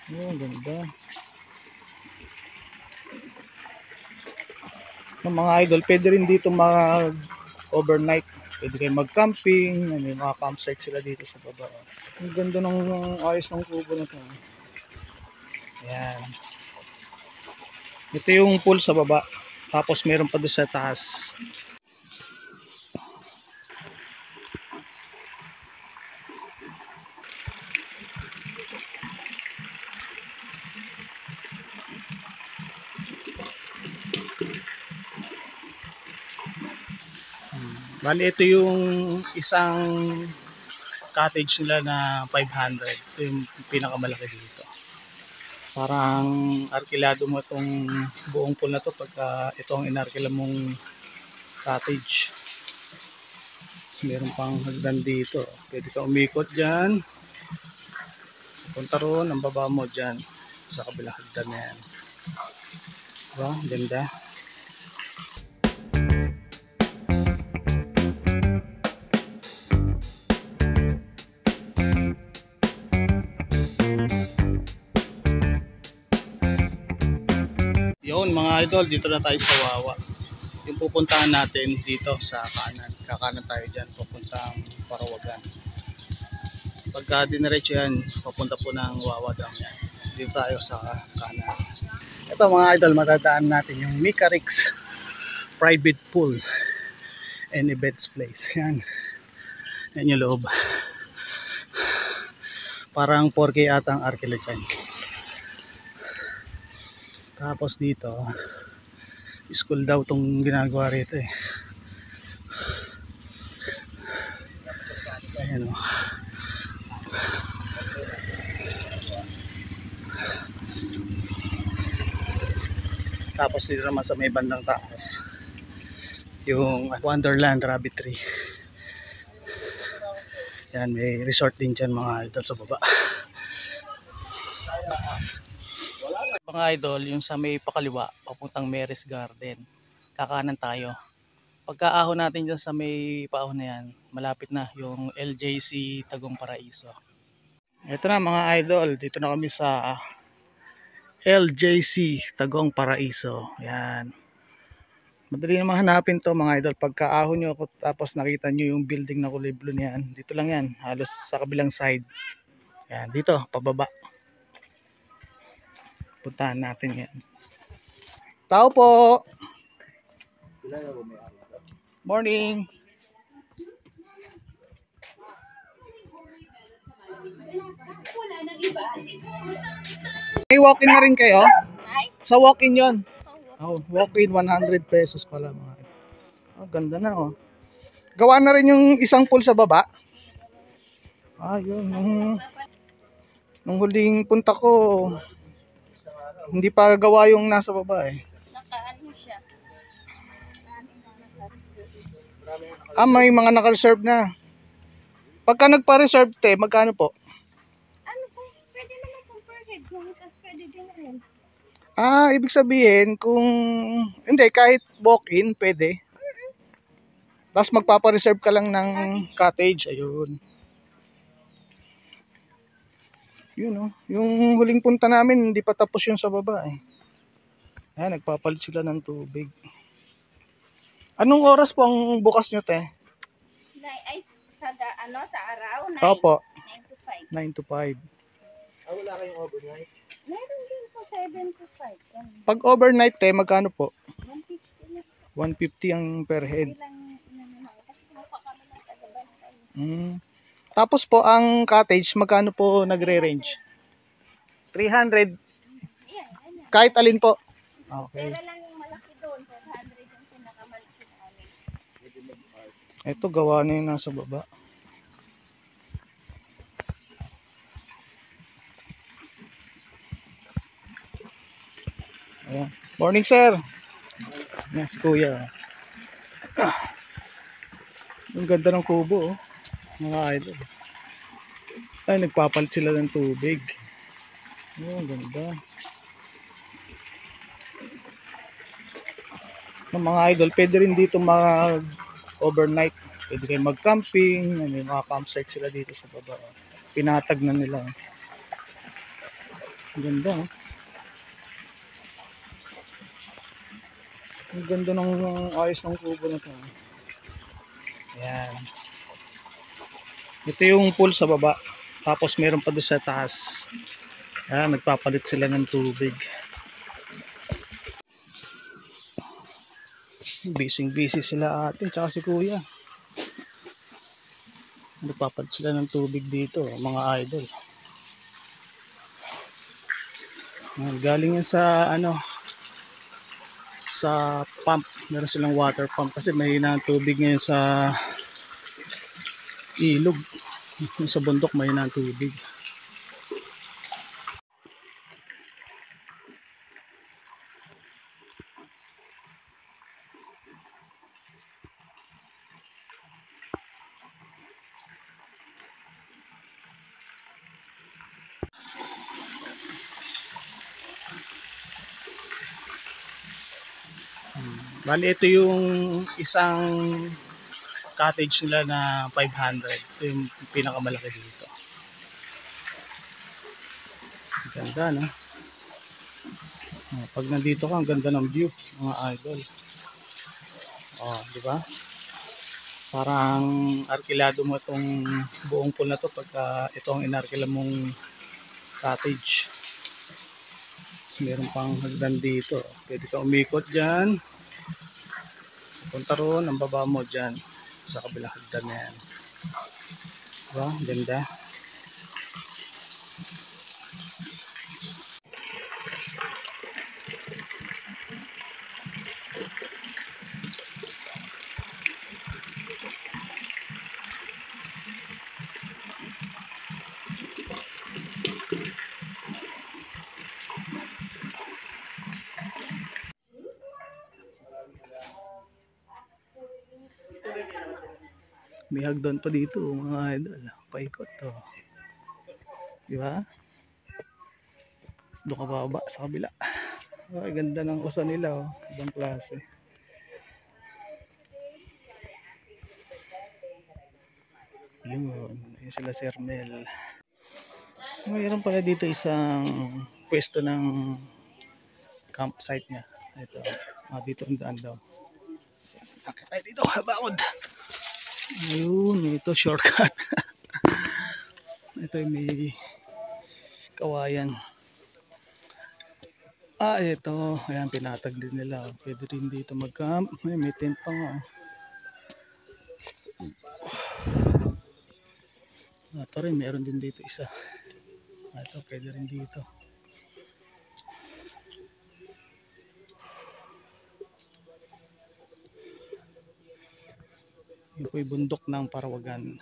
Oh, ganda. Mga idol, pwede rin dito mag-overnight. Pwede kayo mag-camping. May mga campsite sila dito sa baba. Ang ganda ng ayos ng kubo na ito. Ayan. Ito yung pool sa baba. Tapos meron pa doon sa taas. Bali, ito yung isang cottage nila na 500. Ito yung pinakamalaki dito. Parang arkilado mo itong buong pool na to pagka ito ang inarkila mong cottage. Tapos meron pang hagdan dito. Pwede ka umikot dyan. Punta roon, ang baba mo dyan sa kabilang hagdan na yan. Diba? Ganda. Yun mga idol, dito na tayo sa Wawa. Yung pupuntahan natin dito sa kanan. Kakanan tayo dyan, pupuntang Parawagan. Pagka diniretso yan, papunta po ng Wawa Dam yan. Dito tayo sa kanan. Ito mga idol, matadaan natin yung Micarix Private Pool and Events Place. Yan. Yan yung loob. Parang 4K ata ang arkila dyan. Tapos dito, school daw itong ginagawa rito eh. Ayan o. Tapos dito naman sa may bandang taas, yung Wonderland Rabbitry. Yan, may resort din dyan mga idol sa baba. Mga idol, yung sa may pakaliwa, papuntang Mary's Garden. Kakanan tayo. Pagkaahon natin dyan sa may paahon na yan, malapit na yung LJC Tagum Paraiso. Ito na mga idol, dito na kami sa LJC Tagum Paraiso. Yan. Madali naman hanapin to mga idol. Pagkaahon nyo tapos nakita nyo yung building na kulay blue niyan, dito lang yan, halos sa kabilang side. Yan, dito, pababa. Puntahan natin yan. Tao po! Morning! May walk-in na rin kayo? Sa walk-in yun. Oh, walk-in 100 pesos pala mga. Oh, ganda na oh. Gawa na rin yung isang pool sa baba. Ah, yun. Nung huling punta ko, hindi pa gawa yung nasa baba eh. Nakaano siya. Ah, may mga naka-reserve na. Pagka nagpa-reserve te, magkano po? Ano po, pwede naman po per head. Kung tas pwede din rin. Ah, ibig sabihin kung hindi kahit walk-in pwede. Tapos magpapa-reserve ka lang ng cottage, ayun. Yun oh, yung huling punta namin hindi pa tapos yung sa baba eh. Ayan, nagpapalit sila ng tubig. Anong oras po ang bukas nyo te? Ay, sa araw? 9, Opo, 9 to 5. 9 to 5. Ah, wala kayong overnight? Meron din po 7 to 5. Pag overnight te, magkano po? 150 na. 150 ang per head. Ilang inano kasi kumuha kami ng taga-bantay. Tapos po ang cottage, magkano po nagre-range? 300 Yan. kahit alin po. Okay. Pera lang yung malaki doon. 400 yung pinakamalaki namin. Ito gawa na yung nasa baba. Ayan. Morning sir. Yan si kuya. Ang ganda ng kubo oh. Mga idol. Ay, nagpapalit sila ng tubig. Oh, ganda. Mga idol, pwede rin dito mag-overnight. Pwede kayo mag-camping. May mga campsite sila dito sa baba. Pinatag na nila. Ganda, oh. Ang ganda ng ayos ng kubo na to. Ayan. Ito yung pool sa baba. Tapos meron pa doon sa taas. Ayan, nagpapalit sila ng tubig. Busy sila ate, tsaka si kuya. Nagpapalit sila ng tubig dito, mga idol. Ayan, galing yan sa sa pump. Meron silang water pump kasi mahina ang tubig ngayon sa ilog. Sa bundok mahina ang tubig. Bali ito yung isang cottage nila na 500. Ito yung pinakamalaki dito. Ganda, no? Pag nandito ka, ang ganda ng view, mga idol. Oh, di ba? Parang arkilado mo itong buong pool na to pagka ito ang inarkila mong cottage. Tapos meron pang hagdan dito. Pwede ka umikot dyan. Punta roon, ang baba mo dyan. Sa kabilang hagdan na yan. Diba? Ganda. May hagdan pa dito mga idol. Paikot to. Diba? Doon ka bababa sa kabila. Ay, ganda ng usa nila, oh. Ibang klase. Yun. Yun sila Sir Mel. Mayroon pala dito isang pwesto ng campsite niya. Ito. Dito ang daan daw. Akit tayo dito. Bakod. Ayun. Ito shortcut. Ito may kawayan. Ito. Ayan, pinatag din nila. Pwede rin dito mag-camp. May tent pa nga. Ito rin, meron din dito isa. Ito, pwede rin dito. Yung po'y bundok ng Parawagan.